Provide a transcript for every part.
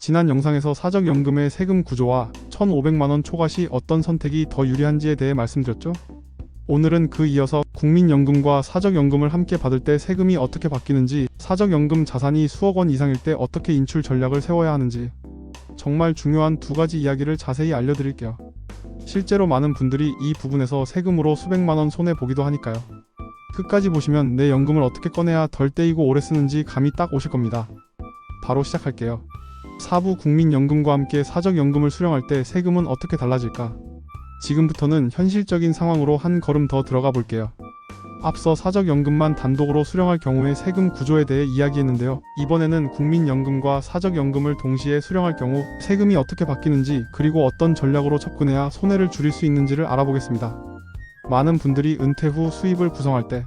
지난 영상에서 사적연금의 세금 구조와 1,500만원 초과 시 어떤 선택이 더 유리한지에 대해 말씀드렸죠? 오늘은 그 이어서 국민연금과 사적연금을 함께 받을 때 세금이 어떻게 바뀌는지, 사적연금 자산이 수억 원 이상일 때 어떻게 인출 전략을 세워야 하는지, 정말 중요한 두 가지 이야기를 자세히 알려드릴게요. 실제로 많은 분들이 이 부분에서 세금으로 수백만원 손해보기도 하니까요. 끝까지 보시면 내 연금을 어떻게 꺼내야 덜 떼이고 오래 쓰는지 감이 딱 오실 겁니다. 바로 시작할게요. 사부 국민연금과 함께 사적연금을 수령할 때 세금은 어떻게 달라질까? 지금부터는 현실적인 상황으로 한 걸음 더 들어가 볼게요. 앞서 사적연금만 단독으로 수령할 경우의 세금 구조에 대해 이야기했는데요. 이번에는 국민연금과 사적연금을 동시에 수령할 경우 세금이 어떻게 바뀌는지, 그리고 어떤 전략으로 접근해야 손해를 줄일 수 있는지를 알아보겠습니다. 많은 분들이 은퇴 후 수입을 구성할 때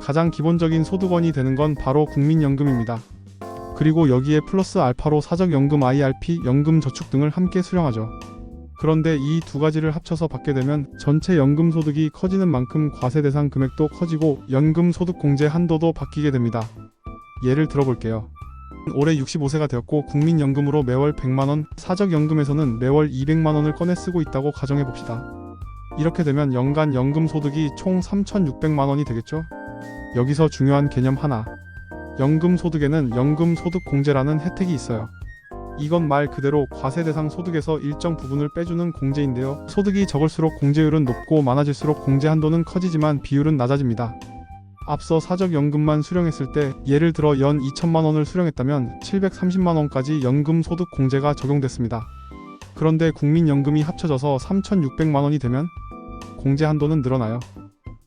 가장 기본적인 소득원이 되는 건 바로 국민연금입니다. 그리고 여기에 플러스 알파로 사적연금, IRP, 연금저축 등을 함께 수령하죠. 그런데 이 두 가지를 합쳐서 받게 되면 전체 연금소득이 커지는 만큼 과세대상 금액도 커지고 연금소득공제 한도도 바뀌게 됩니다. 예를 들어볼게요. 올해 65세가 되었고 국민연금으로 매월 100만원, 사적연금에서는 매월 200만원을 꺼내 쓰고 있다고 가정해봅시다. 이렇게 되면 연간 연금소득이 총 3,600만원이 되겠죠? 여기서 중요한 개념 하나. 연금소득에는 연금소득공제라는 혜택이 있어요. 이건 말 그대로 과세대상 소득에서 일정 부분을 빼주는 공제인데요. 소득이 적을수록 공제율은 높고 많아질수록 공제 한도는 커지지만 비율은 낮아집니다. 앞서 사적연금만 수령했을 때 예를 들어 연 2천만원을 수령했다면 730만원까지 연금소득 공제가 적용됐습니다. 그런데 국민연금이 합쳐져서 3,600만원이 되면 공제 한도는 늘어나요.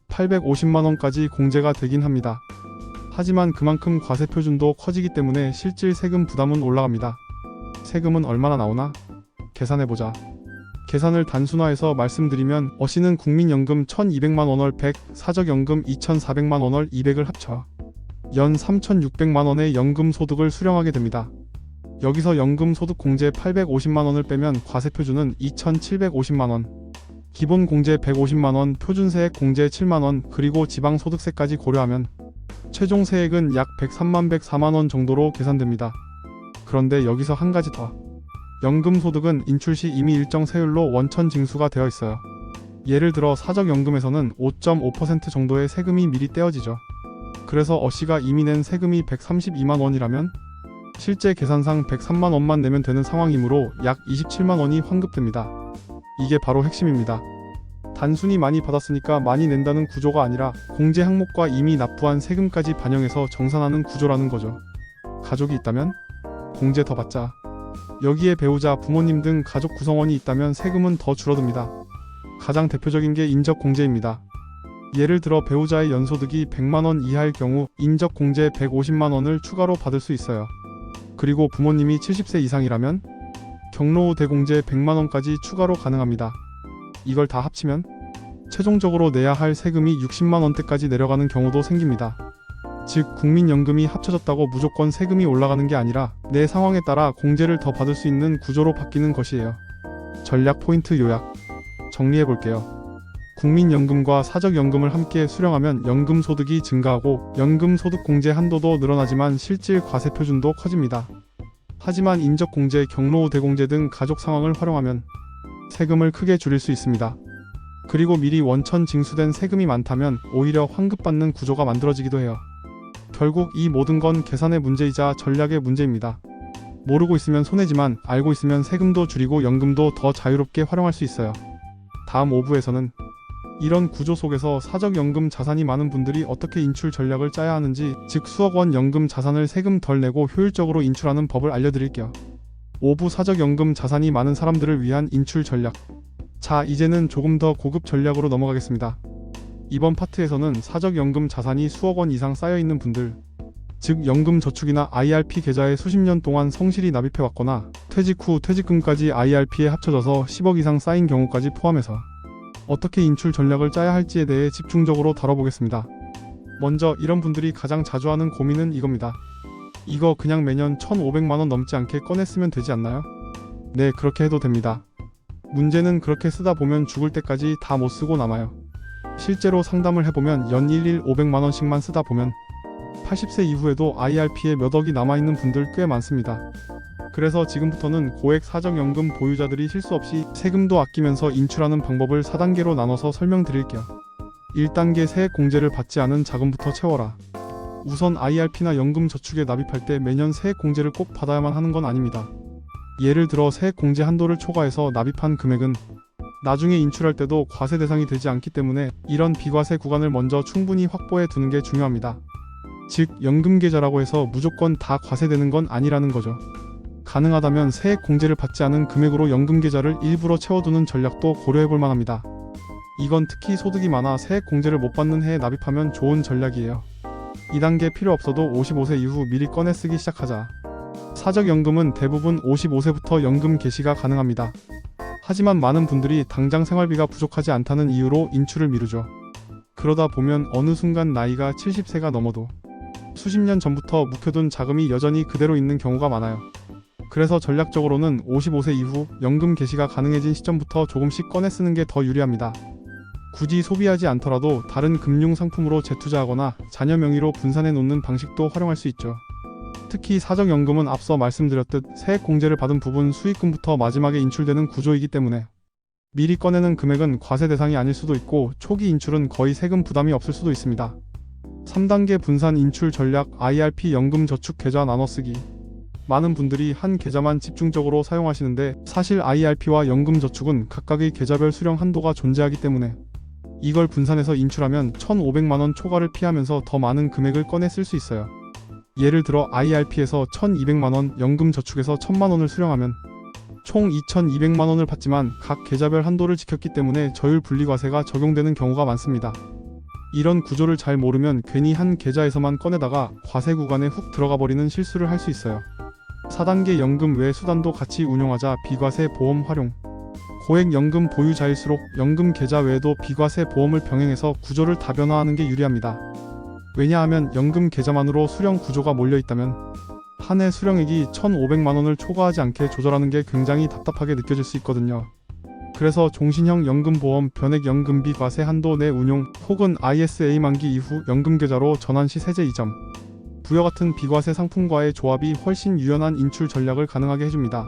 850만원까지 공제가 되긴 합니다. 하지만 그만큼 과세 표준도 커지기 때문에 실질 세금 부담은 올라갑니다. 세금은 얼마나 나오나? 계산해보자. 계산을 단순화해서 말씀드리면 어시는 국민연금 1,200만원월 100, 사적연금 2,400만원월 200을 합쳐 연 3,600만원의 연금소득을 수령하게 됩니다. 여기서 연금소득공제 850만원을 빼면 과세표준은 2,750만원, 기본공제 150만원, 표준세액 공제 7만원, 그리고 지방소득세까지 고려하면 최종 세액은 약 103만 104만원 정도로 계산됩니다. 그런데 여기서 한 가지 더. 연금소득은 인출 시 이미 일정 세율로 원천 징수가 되어 있어요. 예를 들어 사적연금에서는 5.5% 정도의 세금이 미리 떼어지죠. 그래서 어씨가 이미 낸 세금이 132만원이라면 실제 계산상 103만원만 내면 되는 상황이므로 약 27만원이 환급됩니다. 이게 바로 핵심입니다. 단순히 많이 받았으니까 많이 낸다는 구조가 아니라 공제 항목과 이미 납부한 세금까지 반영해서 정산하는 구조라는 거죠. 가족이 있다면 공제 더 받자. 여기에 배우자, 부모님 등 가족 구성원이 있다면 세금은 더 줄어듭니다. 가장 대표적인 게 인적공제입니다. 예를 들어 배우자의 연소득이 100만원 이하일 경우 인적공제 150만원을 추가로 받을 수 있어요. 그리고 부모님이 70세 이상이라면 경로 대공제 100만원까지 추가로 가능합니다. 이걸 다 합치면 최종적으로 내야 할 세금이 60만원대까지 내려가는 경우도 생깁니다. 즉 국민연금이 합쳐졌다고 무조건 세금이 올라가는 게 아니라 내 상황에 따라 공제를 더 받을 수 있는 구조로 바뀌는 것이에요. 전략 포인트 요약 정리해볼게요. 국민연금과 사적연금을 함께 수령하면 연금소득이 증가하고 연금소득공제 한도도 늘어나지만 실질 과세표준도 커집니다. 하지만 인적공제, 경로 대공제 등 가족 상황을 활용하면 세금을 크게 줄일 수 있습니다. 그리고 미리 원천 징수된 세금이 많다면 오히려 환급받는 구조가 만들어지기도 해요. 결국 이 모든 건 계산의 문제이자 전략의 문제입니다. 모르고 있으면 손해지만 알고 있으면 세금도 줄이고 연금도 더 자유롭게 활용할 수 있어요. 다음 5부에서는 이런 구조 속에서 사적연금 자산이 많은 분들이 어떻게 인출 전략을 짜야 하는지, 즉 수억 원 연금 자산을 세금 덜 내고 효율적으로 인출하는 법을 알려드릴게요. 5부 사적연금 자산이 많은 사람들을 위한 인출 전략. 자, 이제는 조금 더 고급 전략으로 넘어가겠습니다. 이번 파트에서는 사적연금 자산이 수억 원 이상 쌓여있는 분들, 즉 연금저축이나 IRP 계좌에 수십 년 동안 성실히 납입해왔거나 퇴직 후 퇴직금까지 IRP에 합쳐져서 10억 이상 쌓인 경우까지 포함해서 어떻게 인출 전략을 짜야 할지에 대해 집중적으로 다뤄보겠습니다. 먼저 이런 분들이 가장 자주 하는 고민은 이겁니다. 이거 그냥 매년 1,500만원 넘지 않게 꺼냈으면 되지 않나요? 네, 그렇게 해도 됩니다. 문제는 그렇게 쓰다 보면 죽을 때까지 다 못 쓰고 남아요. 실제로 상담을 해보면 연 500만원씩만 쓰다 보면 80세 이후에도 IRP에 몇 억이 남아있는 분들 꽤 많습니다. 그래서 지금부터는 고액 사적연금 보유자들이 실수 없이 세금도 아끼면서 인출하는 방법을 4단계로 나눠서 설명드릴게요. 1단계 세액공제를 받지 않은 자금부터 채워라. 우선 IRP나 연금저축에 납입할 때 매년 세액공제를 꼭 받아야만 하는 건 아닙니다. 예를 들어 세액공제 한도를 초과해서 납입한 금액은 나중에 인출할 때도 과세 대상이 되지 않기 때문에 이런 비과세 구간을 먼저 충분히 확보해 두는 게 중요합니다. 즉 연금계좌라고 해서 무조건 다 과세되는 건 아니라는 거죠. 가능하다면 세액공제를 받지 않은 금액으로 연금계좌를 일부러 채워두는 전략도 고려해 볼 만합니다. 이건 특히 소득이 많아 세액공제를 못 받는 해에 납입하면 좋은 전략이에요. 2단계 필요 없어도 55세 이후 미리 꺼내 쓰기 시작하자. 사적연금은 대부분 55세부터 연금 개시가 가능합니다. 하지만 많은 분들이 당장 생활비가 부족하지 않다는 이유로 인출을 미루죠. 그러다 보면 어느 순간 나이가 70세가 넘어도 수십 년 전부터 묵혀둔 자금이 여전히 그대로 있는 경우가 많아요. 그래서 전략적으로는 55세 이후 연금 개시가 가능해진 시점부터 조금씩 꺼내 쓰는 게 더 유리합니다. 굳이 소비하지 않더라도 다른 금융 상품으로 재투자하거나 자녀 명의로 분산해 놓는 방식도 활용할 수 있죠. 특히 사적연금은 앞서 말씀드렸듯 세액공제를 받은 부분 수익금부터 마지막에 인출되는 구조이기 때문에 미리 꺼내는 금액은 과세 대상이 아닐 수도 있고 초기 인출은 거의 세금 부담이 없을 수도 있습니다. 3단계 분산 인출 전략 IRP 연금저축 계좌 나눠쓰기. 많은 분들이 한 계좌만 집중적으로 사용하시는데 사실 IRP와 연금저축은 각각의 계좌별 수령 한도가 존재하기 때문에 이걸 분산해서 인출하면 1,500만원 초과를 피하면서 더 많은 금액을 꺼내 쓸 수 있어요. 예를 들어 IRP에서 1,200만원, 연금저축에서 1,000만원을 수령하면 총 2,200만원을 받지만 각 계좌별 한도를 지켰기 때문에 저율 분리과세가 적용되는 경우가 많습니다. 이런 구조를 잘 모르면 괜히 한 계좌에서만 꺼내다가 과세 구간에 훅 들어가 버리는 실수를 할 수 있어요. 4단계 연금 외 수단도 같이 운용하자. 비과세 보험 활용. 고액 연금 보유자일수록 연금 계좌 외에도 비과세 보험을 병행해서 구조를 다변화하는 게 유리합니다. 왜냐하면 연금 계좌만으로 수령 구조가 몰려있다면 한 해 수령액이 1,500만원을 초과하지 않게 조절하는 게 굉장히 답답하게 느껴질 수 있거든요. 그래서 종신형 연금보험, 변액연금비 과세 한도 내 운용 혹은 ISA 만기 이후 연금계좌로 전환 시 세제 이점, 부여 같은 비과세 상품과의 조합이 훨씬 유연한 인출 전략을 가능하게 해줍니다.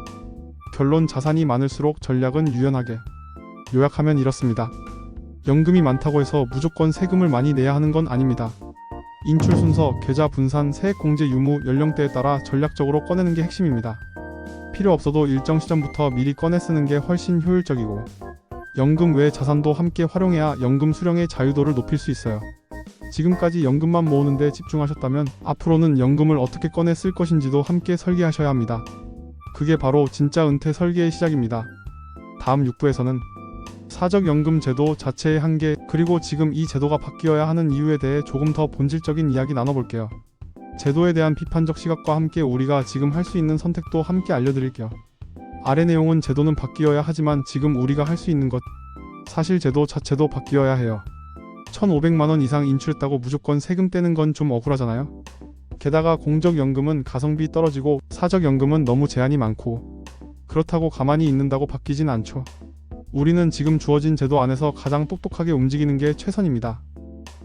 결론, 자산이 많을수록 전략은 유연하게. 요약하면 이렇습니다. 연금이 많다고 해서 무조건 세금을 많이 내야 하는 건 아닙니다. 인출 순서, 계좌 분산, 세액공제 유무, 연령대에 따라 전략적으로 꺼내는 게 핵심입니다. 필요 없어도 일정 시점부터 미리 꺼내 쓰는 게 훨씬 효율적이고 연금 외 자산도 함께 활용해야 연금 수령의 자유도를 높일 수 있어요. 지금까지 연금만 모으는데 집중하셨다면 앞으로는 연금을 어떻게 꺼내 쓸 것인지도 함께 설계하셔야 합니다. 그게 바로 진짜 은퇴 설계의 시작입니다. 다음 6부에서는 사적연금 제도 자체의 한계, 그리고 지금 이 제도가 바뀌어야 하는 이유에 대해 조금 더 본질적인 이야기 나눠볼게요. 제도에 대한 비판적 시각과 함께 우리가 지금 할 수 있는 선택도 함께 알려드릴게요. 아래 내용은 제도는 바뀌어야 하지만 지금 우리가 할 수 있는 것, 사실 제도 자체도 바뀌어야 해요. 1,500만원 이상 인출했다고 무조건 세금 떼는 건 좀 억울하잖아요. 게다가 공적연금은 가성비 떨어지고 사적연금은 너무 제한이 많고 그렇다고 가만히 있는다고 바뀌진 않죠. 우리는 지금 주어진 제도 안에서 가장 똑똑하게 움직이는 게 최선입니다.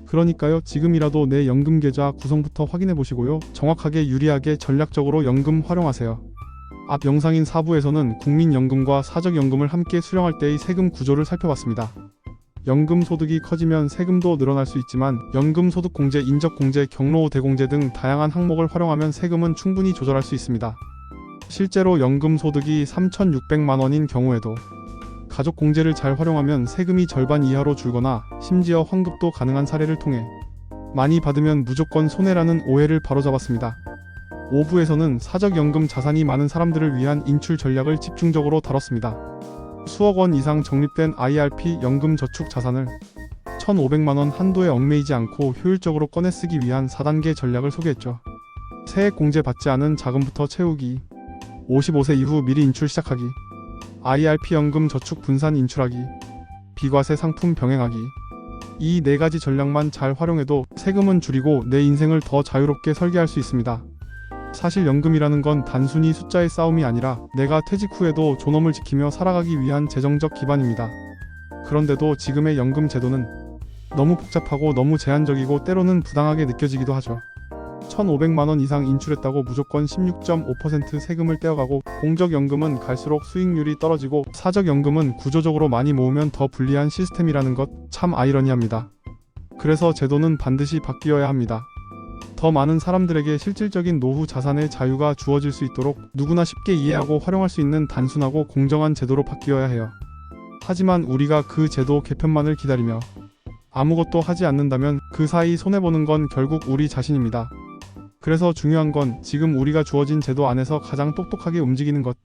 그러니까요, 지금이라도 내 연금계좌 구성부터 확인해 보시고요. 정확하게 유리하게 전략적으로 연금 활용하세요. 앞 영상인 4부에서는 국민연금과 사적연금을 함께 수령할 때의 세금 구조를 살펴봤습니다. 연금 소득이 커지면 세금도 늘어날 수 있지만 연금소득공제, 인적공제, 경로대공제 등 다양한 항목을 활용하면 세금은 충분히 조절할 수 있습니다. 실제로 연금소득이 3,600만원인 경우에도 가족공제를 잘 활용하면 세금이 절반 이하로 줄거나 심지어 환급도 가능한 사례를 통해 많이 받으면 무조건 손해라는 오해를 바로잡았습니다. 5부에서는 사적연금 자산이 많은 사람들을 위한 인출 전략을 집중적으로 다뤘습니다. 수억 원 이상 적립된 IRP 연금저축 자산을 1,500만원 한도에 얽매이지 않고 효율적으로 꺼내 쓰기 위한 4단계 전략을 소개했죠. 세액공제 받지 않은 자금부터 채우기, 55세 이후 미리 인출 시작하기, IRP 연금저축 분산 인출하기, 비과세 상품 병행하기. 이 4가지 전략만 잘 활용해도 세금은 줄이고 내 인생을 더 자유롭게 설계할 수 있습니다. 사실 연금이라는 건 단순히 숫자의 싸움이 아니라 내가 퇴직 후에도 존엄을 지키며 살아가기 위한 재정적 기반입니다. 그런데도 지금의 연금 제도는 너무 복잡하고 너무 제한적이고 때로는 부당하게 느껴지기도 하죠. 1,500만원 이상 인출했다고 무조건 16.5% 세금을 떼어가고, 공적연금은 갈수록 수익률이 떨어지고 사적연금은 구조적으로 많이 모으면 더 불리한 시스템이라는 것 참 아이러니합니다. 그래서 제도는 반드시 바뀌어야 합니다. 더 많은 사람들에게 실질적인 노후 자산의 자유가 주어질 수 있도록 누구나 쉽게 이해하고 활용할 수 있는 단순하고 공정한 제도로 바뀌어야 해요. 하지만 우리가 그 제도 개편만을 기다리며 아무것도 하지 않는다면 그 사이 손해보는 건 결국 우리 자신입니다. 그래서 중요한 건 지금 우리가 주어진 제도 안에서 가장 똑똑하게 움직이는 것.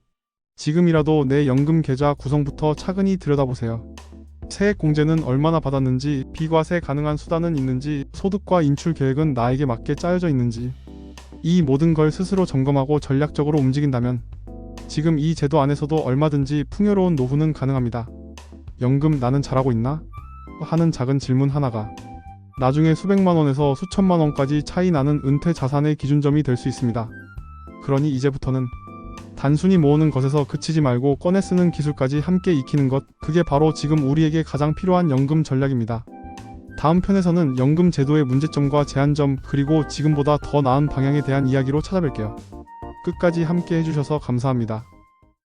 지금이라도 내 연금 계좌 구성부터 차근히 들여다보세요. 세액 공제는 얼마나 받았는지, 비과세 가능한 수단은 있는지, 소득과 인출 계획은 나에게 맞게 짜여져 있는지, 이 모든 걸 스스로 점검하고 전략적으로 움직인다면 지금 이 제도 안에서도 얼마든지 풍요로운 노후는 가능합니다. 연금 나는 잘하고 있나? 하는 작은 질문 하나가 나중에 수백만 원에서 수천만 원까지 차이 나는 은퇴 자산의 기준점이 될 수 있습니다. 그러니 이제부터는 단순히 모으는 것에서 그치지 말고 꺼내 쓰는 기술까지 함께 익히는 것, 그게 바로 지금 우리에게 가장 필요한 연금 전략입니다. 다음 편에서는 연금 제도의 문제점과 제한점, 그리고 지금보다 더 나은 방향에 대한 이야기로 찾아뵐게요. 끝까지 함께 해주셔서 감사합니다.